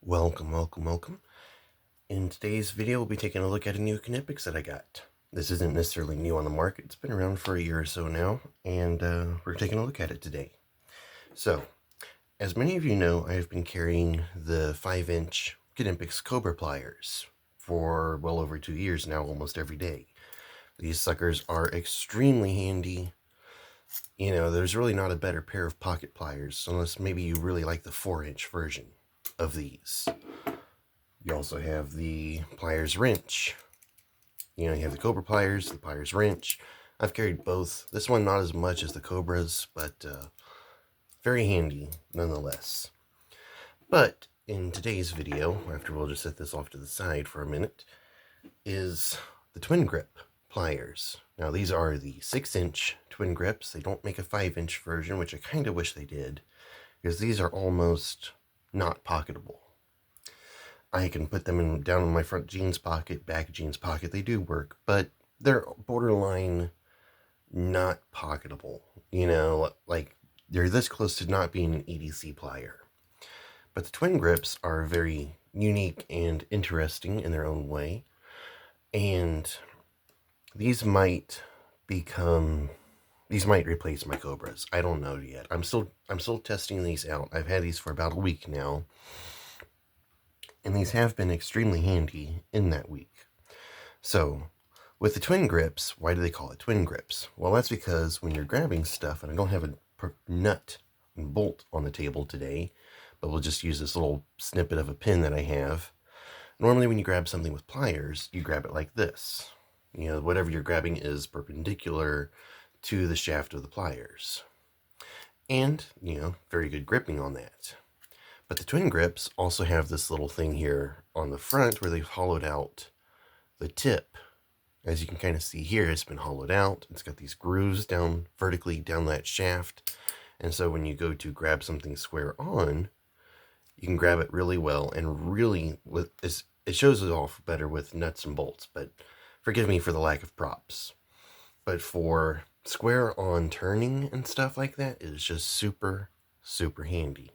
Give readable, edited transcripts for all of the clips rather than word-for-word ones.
Welcome, welcome, welcome. In today's video, we'll be taking a look at a new Knipex that I got. This isn't necessarily new on the market. It's been around for a year or so now, and we're taking a look at it today. So, as many of you know, I have been carrying the 5-inch Knipex Cobra pliers for well over 2 years now, almost every day. These suckers are extremely handy. You know, there's really not a better pair of pocket pliers, unless maybe you really like the 4-inch version of these. You also have the pliers wrench. You know, you have the Cobra pliers, the pliers wrench. I've carried both. This one not as much as the Cobras, but very handy nonetheless. But in today's video, after we'll just set this off to the side for a minute, is the twin grip pliers. Now these are the 6-inch twin grips. They don't make a 5-inch version, which I kind of wish they did, because these are almost not pocketable. I can put them down in my front jeans pocket, back jeans pocket. They do work, but they're borderline not pocketable. You know, like they're this close to not being an EDC plier. But the twin grips are very unique and interesting in their own way. And these might replace my Cobras. I don't know yet. I'm still testing these out. I've had these for about a week now. And these have been extremely handy in that week. So, with the twin grips, why do they call it twin grips? Well, that's because when you're grabbing stuff, and I don't have a nut and bolt on the table today, but we'll just use this little snippet of a pin that I have. Normally when you grab something with pliers, you grab it like this. You know, whatever you're grabbing is perpendicular to the shaft of the pliers. And, you know, very good gripping on that. But the twin grips also have this little thing here on the front where they've hollowed out the tip. As you can kind of see here, it's been hollowed out. It's got these grooves down vertically down that shaft. And so when you go to grab something square on, you can grab it really well and really, it shows it off better with nuts and bolts, but forgive me for the lack of props. But for square on turning and stuff like that, it's just super, super handy.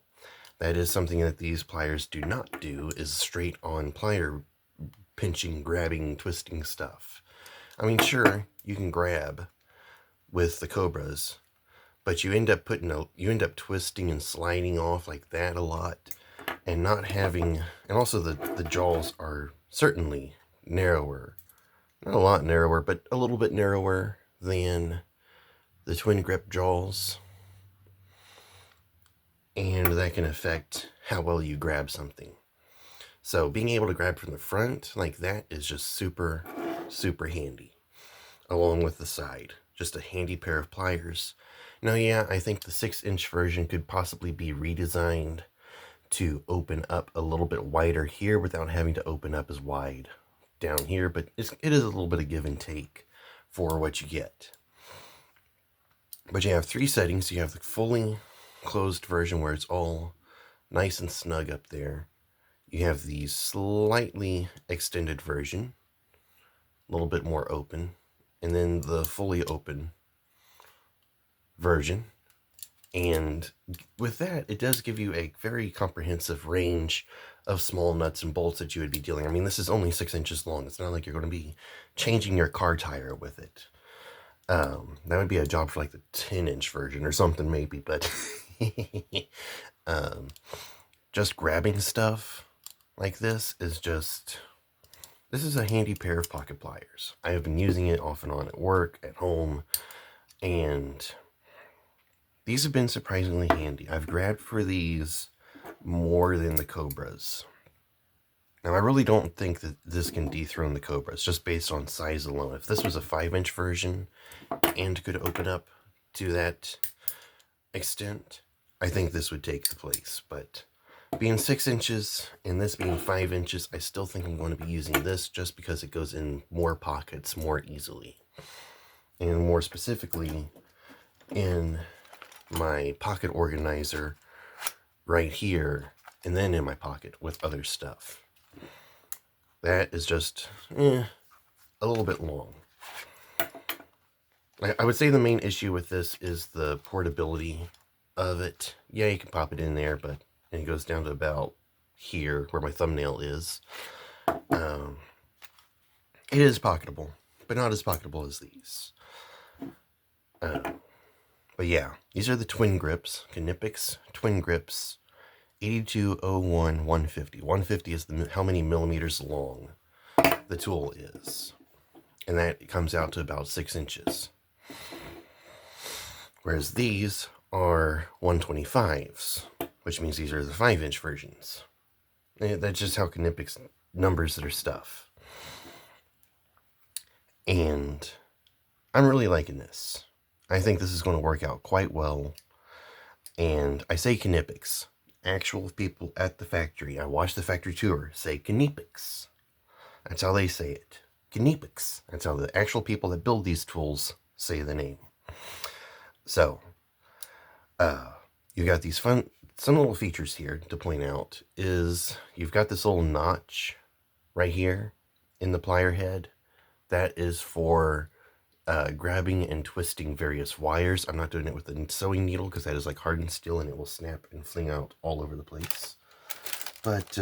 That is something that these pliers do not do, is straight on plier pinching, grabbing, twisting stuff. I mean, sure, you can grab with the Cobras, but you end up twisting and sliding off like that a lot, and not having, and also the jaws are certainly narrower. Not a lot narrower, but a little bit narrower than the twin grip jaws. And that can affect how well you grab something. So being able to grab from the front like that is just super, super handy. Along with the side. Just a handy pair of pliers. Now, yeah, I think the 6-inch version could possibly be redesigned to open up a little bit wider here without having to open up as wide down here. But it is a little bit of give and take for what you get. But you have 3 settings. You have the fully closed version where it's all nice and snug up there. You have the slightly extended version, a little bit more open, and then the fully open version. And with that, it does give you a very comprehensive range of small nuts and bolts that you would be dealing. I mean, this is only 6 inches long. It's not like you're going to be changing your car tire with it. That would be a job for like the 10-inch version or something maybe, but just grabbing stuff like this is this is a handy pair of pocket pliers. I have been using it off and on at work, at home, and these have been surprisingly handy. I've grabbed for these more than the Cobras. Now, I really don't think that this can dethrone the Cobras, just based on size alone. If this was a 5-inch version and could open up to that extent, I think this would take the place. But being 6 inches and this being 5 inches, I still think I'm going to be using this just because it goes in more pockets more easily. And more specifically, in my pocket organizer right here, and then in my pocket with other stuff. That is just a little bit long. I would say the main issue with this is the portability of it. Yeah, you can pop it in there, but it goes down to about here where my thumbnail is. It is pocketable, but not as pocketable as these. But yeah, these are the twin grips, Knipex twin grips, 8201 150. 150 is how many millimeters long the tool is. And that comes out to about 6 inches. Whereas these are 125s, which means these are the 5-inch versions. And that's just how Knipex numbers their stuff. And I'm really liking this. I think this is going to work out quite well. And I say Knipex. Actual people at the factory, I watched the factory tour, say Knipex. That's how they say it. Knipex. That's how the actual people that build these tools say the name. So, you got these some little features here to point out is you've got this little notch right here in the plier head. That is for grabbing and twisting various wires. I'm not doing it with a sewing needle because that is like hardened steel and it will snap and fling out all over the place. But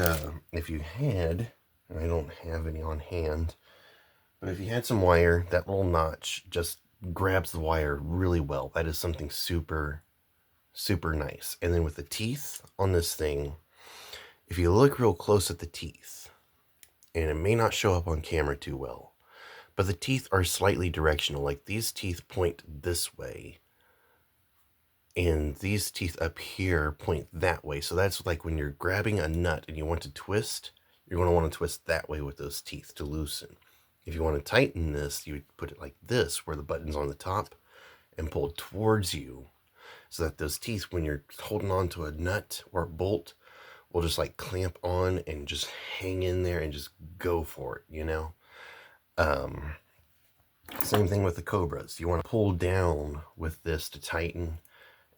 if you had, and I don't have any on hand, but if you had some wire, that little notch just grabs the wire really well. That is something super, super nice. And then with the teeth on this thing, if you look real close at the teeth, and it may not show up on camera too well, but the teeth are slightly directional. Like these teeth point this way, and these teeth up here point that way. So that's like when you're grabbing a nut and you want to twist, you're going to want to twist that way with those teeth to loosen. If you want to tighten this, you would put it like this, where the button's on the top, and pull towards you, so that those teeth, when you're holding on to a nut or a bolt, will just like clamp on and just hang in there and just go for it, you know? Same thing with the cobras. You want to pull down with this to tighten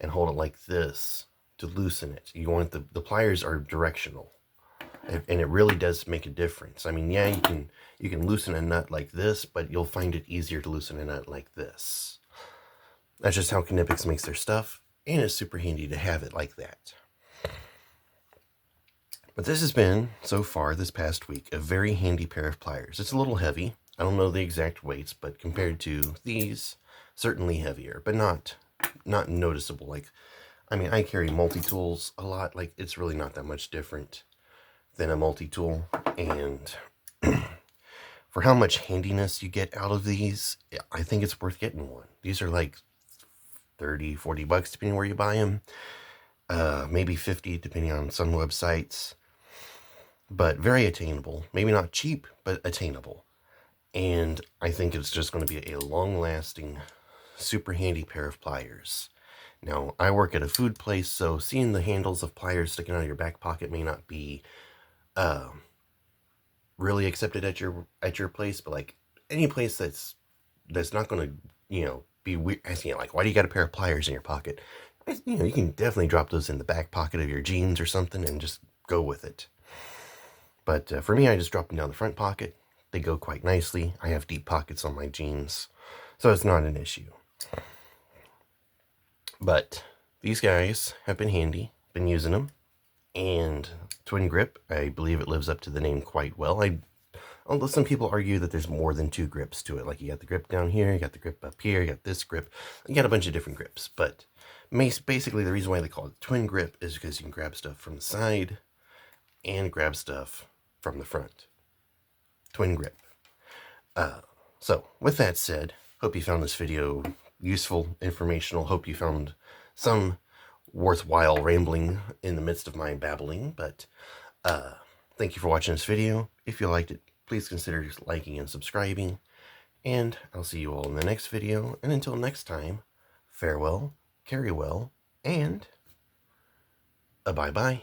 and hold it like this to loosen it. You want the pliers are directional, and it really does make a difference. I mean, yeah, you can loosen a nut like this, but you'll find it easier to loosen a nut like this. That's just how Knipex makes their stuff, and it's super handy to have it like that. But this has been, so far this past week, a very handy pair of pliers. It's a little heavy. I don't know the exact weights, but compared to these, certainly heavier, but not noticeable. Like, I mean, I carry multi-tools a lot. Like, it's really not that much different than a multi-tool. And for how much handiness you get out of these, I think it's worth getting one. These are like 30, 40 bucks, depending where you buy them. Maybe 50, depending on some websites. But very attainable. Maybe not cheap, but attainable. And I think it's just going to be a long-lasting, super handy pair of pliers. Now, I work at a food place, so seeing the handles of pliers sticking out of your back pocket may not be really accepted at your place, but like any place that's not going to, you know, be weird, asking it like, why do you got a pair of pliers in your pocket? You know, you can definitely drop those in the back pocket of your jeans or something and just go with it. But for me, I just drop them down the front pocket. They go quite nicely. I have deep pockets on my jeans, so it's not an issue. But these guys have been handy, been using them, and twin grip, I believe it lives up to the name quite well. Although some people argue that there's more than 2 grips to it. Like you got the grip down here, you got the grip up here, you got this grip, you got a bunch of different grips. But basically the reason why they call it twin grip is because you can grab stuff from the side and grab stuff from the front. Twin grip. So with that said, hope you found this video useful, informational. Hope you found some worthwhile rambling in the midst of my babbling. But thank you for watching this video. If you liked it, please consider liking and subscribing. And I'll see you all in the next video. And until next time, farewell, carry well, and a bye-bye.